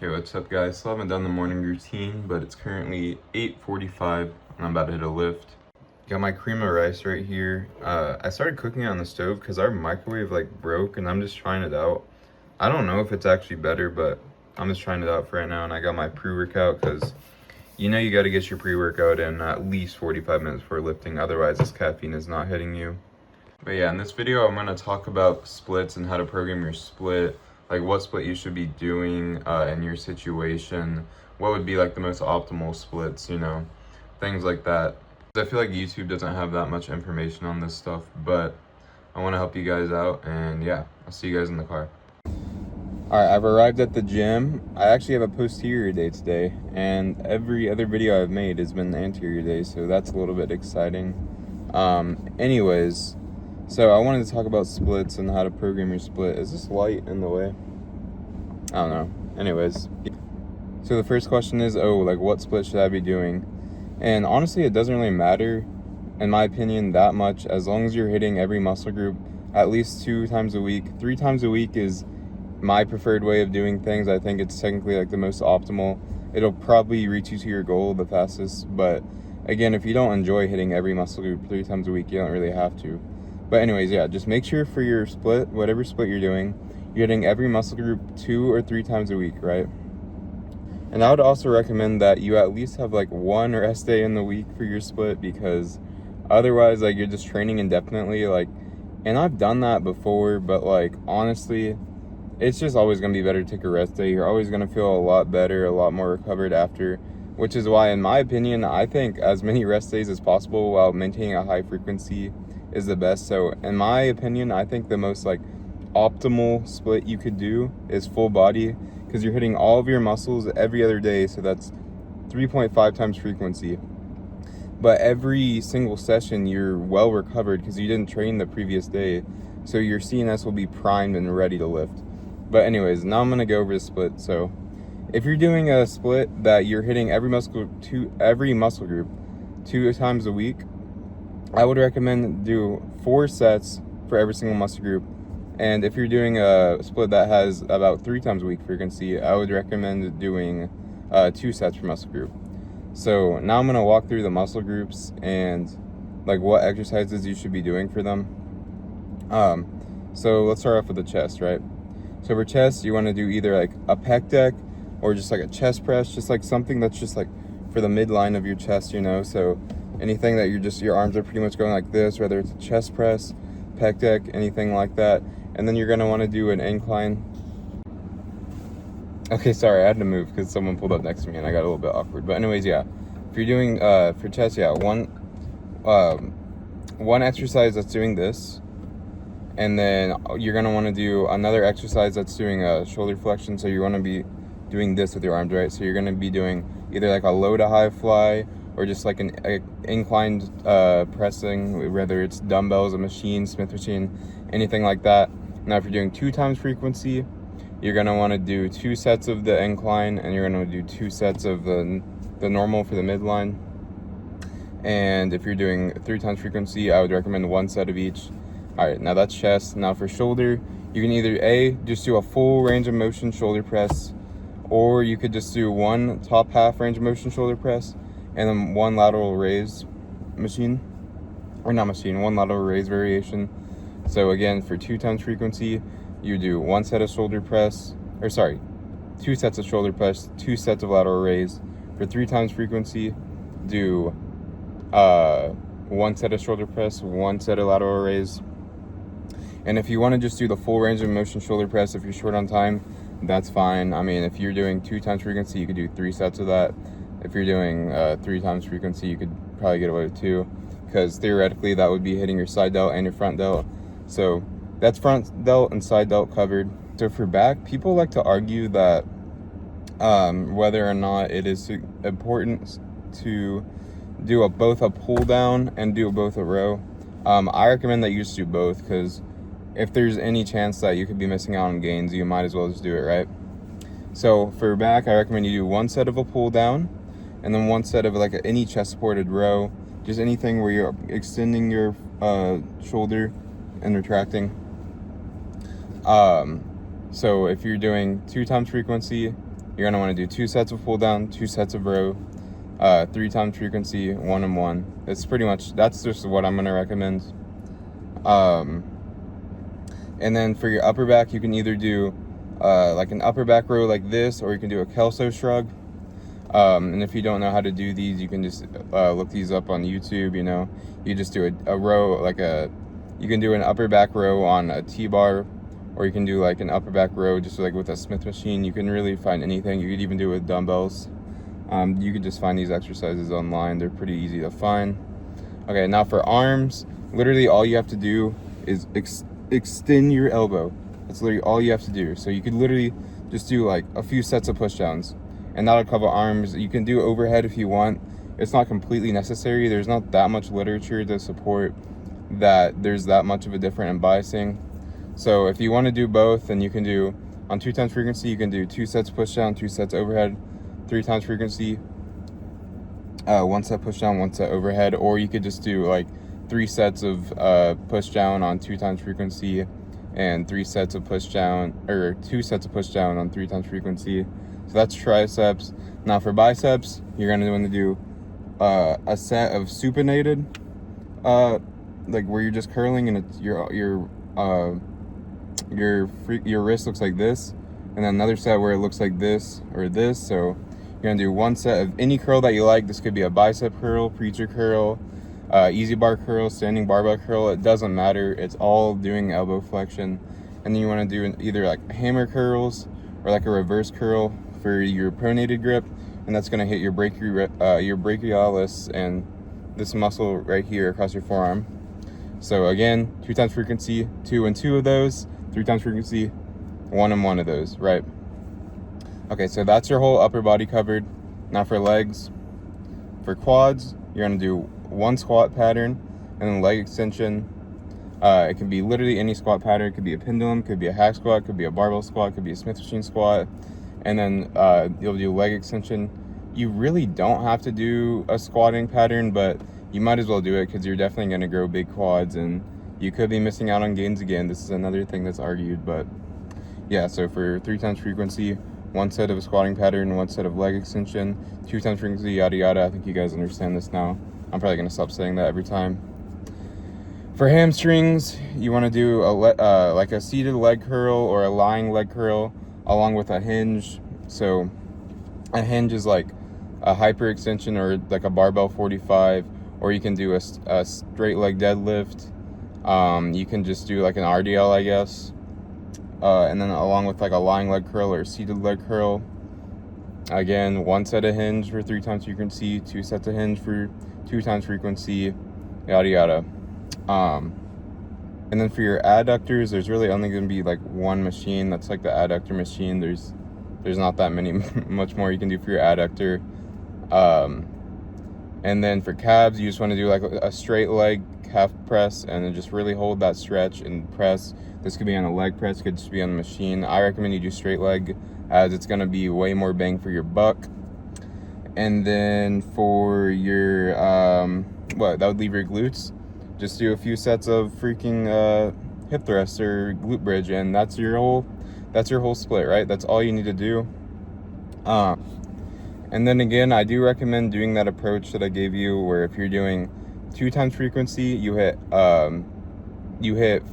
Okay, what's up guys? Still haven't done the morning routine, but it's currently 8:45 and I'm about to hit a lift. Got my cream of rice right here. I started cooking it on the stove because our microwave broke and I'm just trying it out. I don't know if it's actually better, but I'm just trying it out for right now. And I got my pre-workout because you know you got to get your pre-workout in at least 45 minutes before lifting, otherwise this caffeine is not hitting you. But yeah, in this video I'm going to talk about splits and how to program your split, like what split you should be doing in your situation, what would be like the most optimal splits, you know, things like that. I feel like YouTube doesn't have that much information on this stuff, but I want to help you guys out, and yeah, I'll see you guys in the car. Alright, I've arrived at the gym. I actually have a posterior day today, and every other video I've made has been the anterior day, so that's a little bit exciting. Anyways, so I wanted to talk about splits and how to program your split. Is this light in the way? I don't know. Anyways, so the first question is, what split should I be doing? And honestly, it doesn't really matter, in my opinion, that much, as long as you're hitting every muscle group at least 2 times a week. 3 times a week is my preferred way of doing things. I think it's technically the most optimal. It'll probably reach you to your goal the fastest, but again, if you don't enjoy hitting every muscle group 3 times a week, you don't really have to. But anyways, yeah, just make sure for your split, whatever split you're doing, you're hitting every muscle group 2 or 3 times a week, right? And I would also recommend that you at least have 1 rest day in the week for your split, because otherwise you're just training indefinitely. And I've done that before, but honestly, it's just always going to be better to take a rest day. You're always going to feel a lot better, a lot more recovered after, which is why, in my opinion, I think as many rest days as possible while maintaining a high frequency is the best. So in my opinion, I think the most optimal split you could do is full body, because you're hitting all of your muscles every other day, so that's 3.5 times frequency. But every single session you're well recovered because you didn't train the previous day, so your CNS will be primed and ready to lift. But anyways, now I'm going to go over the split. So if you're doing a split that you're hitting every muscle group 2 times a week, I would recommend do 4 sets for every single muscle group. And if you're doing a split that has about 3 times a week frequency, I would recommend doing 2 sets per muscle group. So now I'm going to walk through the muscle groups and what exercises you should be doing for them. So let's start off with the chest, right? So for chest, you want to do either a pec deck or just a chest press, just something that's just for the midline of your chest, you know. So anything that your arms are pretty much going like this, whether it's a chest press, pec deck, anything like that. And then you're going to want to do an incline. Okay, sorry, I had to move because someone pulled up next to me and I got a little bit awkward. But anyways, yeah, if you're doing for chest, yeah, one exercise that's doing this, and then you're going to want to do another exercise that's doing a shoulder flexion. So you want to be doing this with your arms, right? So you're going to be doing either a low to high fly, or just an inclined pressing, whether it's dumbbells, a machine, Smith machine, anything like that. Now, if you're doing 2 times frequency, you're going to want to do 2 sets of the incline, and you're going to do 2 sets of the normal for the midline. And if you're doing 3 times frequency, I would recommend 1 set of each. All right, now that's chest. Now for shoulder, you can either just do a full range of motion shoulder press, or you could just do 1 top half range of motion shoulder press, and then 1 lateral raise machine, or not machine, 1 lateral raise variation. So again, for 2 times frequency, you do 1 set of shoulder press, 2 sets of shoulder press, 2 sets of lateral raise. For 3 times frequency, do 1 set of shoulder press, 1 set of lateral raise. And if you want to just do the full range of motion shoulder press, if you're short on time, that's fine. I mean, if you're doing 2 times frequency, you could do 3 sets of that. If you're doing 3 times frequency, you could probably get away with 2, because theoretically that would be hitting your side delt and your front delt. So that's front delt and side delt covered. So for back, people like to argue that whether or not it is important to do both a pull down and do both a row. I recommend that you just do both, because if there's any chance that you could be missing out on gains, you might as well just do it, right? So for back, I recommend you do 1 set of a pull down, and then 1 set of any chest supported row, just anything where you're extending your shoulder and retracting. So if you're doing 2 times frequency, you're gonna want to do 2 sets of pull down, 2 sets of row, 3 times frequency, 1 and 1. It's pretty much, that's just what I'm gonna recommend. And then for your upper back, you can either do like an upper back row like this, or you can do a Kelso shrug. And if you don't know how to do these, you can just look these up on YouTube. You know, you just do a row, like you can do an upper back row on a T-bar, or you can do like an upper back row just like with a Smith machine. You can really find anything. You could even do it with dumbbells. You could just find these exercises online. They're pretty easy to find. Okay, now for arms, literally all you have to do is extend your elbow. That's literally all you have to do. So you could literally just do like a few sets of push downs, and that'll cover arms. You can do overhead if you want. It's not completely necessary. There's not that much literature to support that there's that much of a difference in biasing. So if you want to do both, then you can do on 2 times frequency, you can do 2 sets push down, 2 sets overhead, 3 times frequency, 1 set push down, 1 set overhead, or you could just do like 3 sets of push down on 2 times frequency, and 3 sets of push down, or 2 sets of push down on 3 times frequency. So that's triceps. Now for biceps, you're gonna want to do a set of supinated, like where you're just curling and it's your wrist looks like this, and then another set where it looks like this or this. So you're gonna do 1 set of any curl that you like. This could be a bicep curl, preacher curl, easy bar curl, standing barbell curl. It doesn't matter. It's all doing elbow flexion. And then you want to do either like hammer curls or like a reverse curl for your pronated grip, and that's going to hit your brachialis and this muscle right here across your forearm. So again, 2 times frequency, 2 and 2 of those, 3 times frequency, 1 and 1 of those, right? Okay, so that's your whole upper body covered. Now for legs, for quads, you're gonna do 1 squat pattern and then leg extension. It can be literally any squat pattern. It could be a pendulum, could be a hack squat, could be a barbell squat, could be a Smith machine squat. And then you'll do leg extension. You really don't have to do a squatting pattern, but you might as well do it because you're definitely going to grow big quads and you could be missing out on gains again. This is another thing that's argued, but yeah, so for 3 times frequency, 1 set of a squatting pattern, 1 set of leg extension, 2 times frequency, yada yada. I think you guys understand this now. I'm probably going to stop saying that every time. For hamstrings, you want to do like a seated leg curl or a lying leg curl along with a hinge. So a hinge is like a hyper extension or like a barbell 45, or you can do a straight leg deadlift. You can just do like an RDL, I guess. And then along with like a lying leg curl or seated leg curl. Again, 1 set of hinge for 3 times frequency, 2 sets of hinge for 2 times frequency, yada yada. And then for your adductors, there's really only going to be like 1 machine. That's like the adductor machine. There's not that many much more you can do for your adductor. And then for calves, you just want to do like a straight leg calf press and then just really hold that stretch and press. This could be on a leg press, could just be on the machine. I recommend you do straight leg, as it's going to be way more bang for your buck. And then for your that would leave your glutes. Just do a few sets of freaking hip thrust or glute bridge, and that's your whole split, right? That's all you need to do. And then again, I do recommend doing that approach that I gave you, where if you're doing 2 times frequency, you hit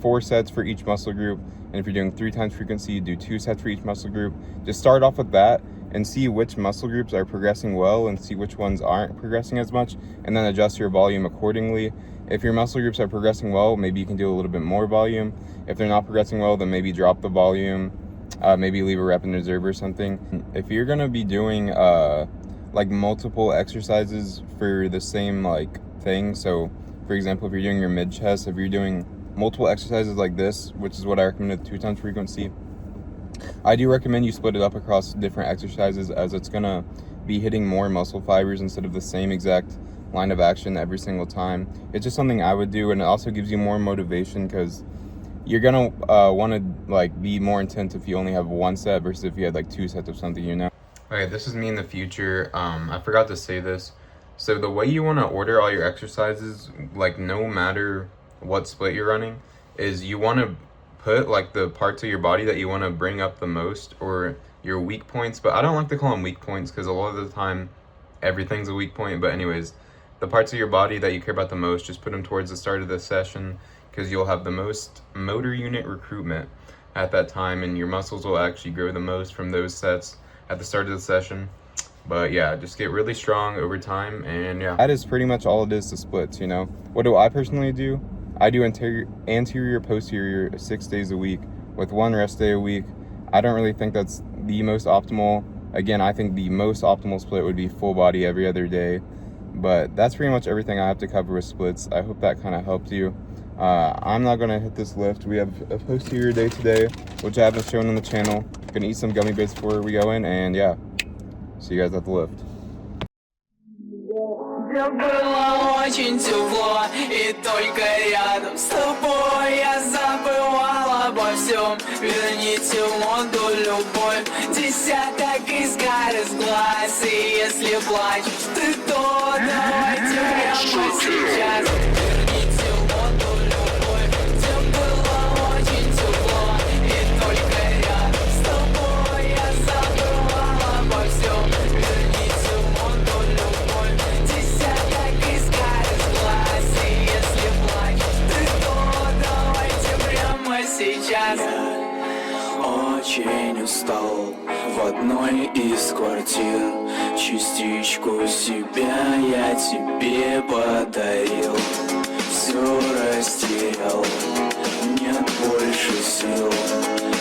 4 sets for each muscle group, and if you're doing 3 times frequency, you do 2 sets for each muscle group. Just start off with that and see which muscle groups are progressing well and see which ones aren't progressing as much, and then adjust your volume accordingly. If your muscle groups are progressing well, maybe you can do a little bit more volume. If they're not progressing well, then maybe drop the volume, maybe leave a rep in reserve or something. If you're gonna be doing like multiple exercises for the same like thing, so for example, if you're doing your mid chest, if you're doing multiple exercises like this, which is what I recommend at 2 times frequency, I do recommend you split it up across different exercises, as it's gonna be hitting more muscle fibers instead of the same exact line of action every single time. It's just something I would do, and it also gives you more motivation because you're gonna want to like be more intense if you only have 1 set versus if you had like 2 sets of something, you know. Okay, this is me in the future. I forgot to say this. So the way you want to order all your exercises, like no matter what split you're running, is you want to put like the parts of your body that you want to bring up the most, or your weak points, but I don't like to call them weak points because a lot of the time everything's a weak point. But anyways, the parts of your body that you care about the most, just put them towards the start of the session because you'll have the most motor unit recruitment at that time, and your muscles will actually grow the most from those sets at the start of the session. But yeah, just get really strong over time, and yeah. That is pretty much all it is to splits, you know. What do I personally do? I do anterior, posterior 6 days a week with 1 rest day a week. I don't really think that's the most optimal. Again, I think the most optimal split would be full body every other day. But that's pretty much everything I have to cover with splits. I hope that kind of helped you. I'm not gonna hit this lift. We have a posterior day today, which I haven't shown on the channel. Gonna eat some gummy bears before we go in, and yeah, see you guys at the lift. Мне было очень тепло, и только рядом с тобой я забывал обо всем. Верните моду любовь, десяток искр из глаз. И если плачешь ты, то давайте прямо сейчас. Верните моду любовь, где было очень тепло, и только рядом с тобой я забывал обо всем. Верните моду любовь, десяток искр из глаз. И если плачешь ты, то давайте прямо сейчас. Очень устал в одной из квартир. Частичку себя я тебе подарил. Все растерял, нет больше сил.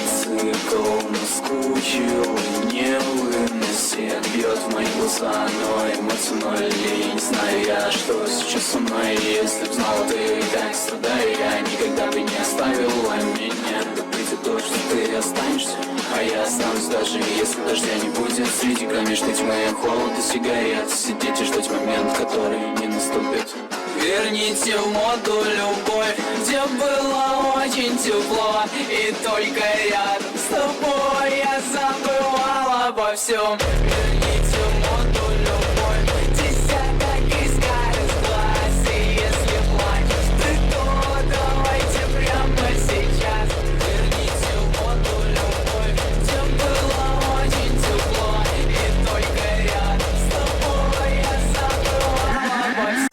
Цикл наскучил, невыносим. Бьет в мои глаза, но эмоций ноль. И не знаю я, что сейчас со мной. Если б знала ты, как страдаю я, никогда бы не оставила меня. Да придет дождь, что ты останешься, а я останусь даже если дождя не будет. Среди кромешной тьмы холод и сигарет. Сидеть и ждать момент, который не наступит. Верните в моду любовь, где было очень тепло, и только рядом с тобой я забывал обо всем. Верните в моду любовь, десяток искр из глаз. И если плачешь ты, то давайте прямо сейчас. Верните в моду любовь, где было очень тепло, и только рядом с тобой я забывал обо всем.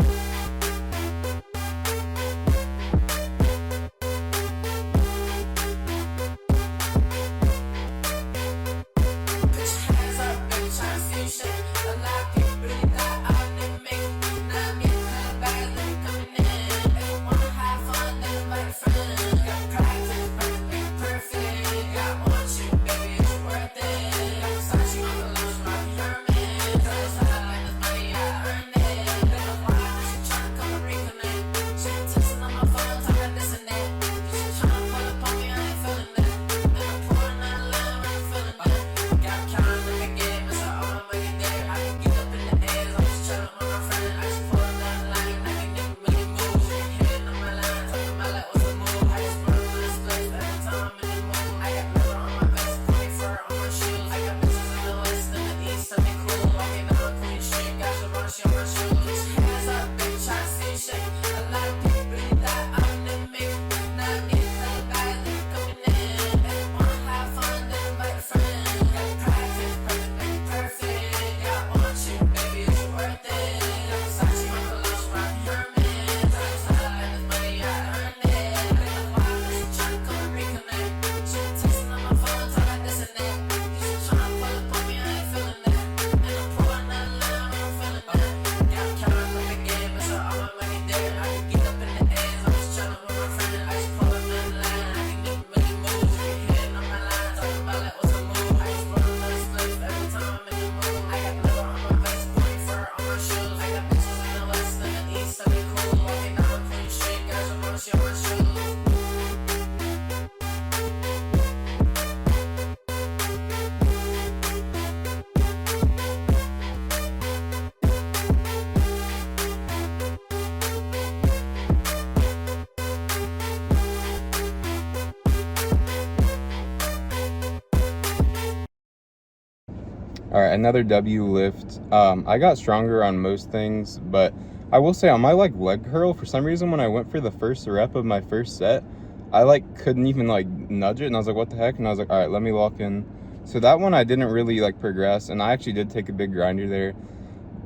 All right, another W lift. I got stronger on most things, but I will say on my leg curl, for some reason when I went for the first rep of my first set, I couldn't even nudge it, and I was like, what the heck? And I was like, all right, let me lock in So that one I didn't really like progress, and I actually did take a big grinder there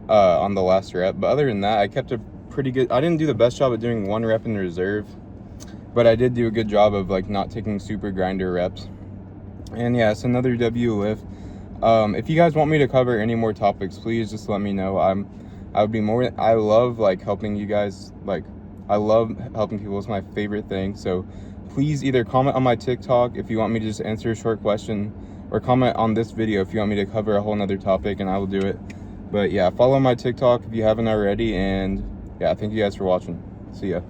on the last rep. But other than that, I kept a pretty good, I didn't do the best job at doing 1 rep in reserve, but I did do a good job of like not taking super grinder reps. And yeah, it's another W lift. If you guys want me to cover any more topics, please just let me know. I would be more, I love like helping you guys. Like, I love helping people. It's my favorite thing. So please either comment on my TikTok if you want me to just answer a short question, or comment on this video if you want me to cover a whole nother topic, and I will do it. But yeah, follow my TikTok if you haven't already. And yeah, thank you guys for watching. See ya.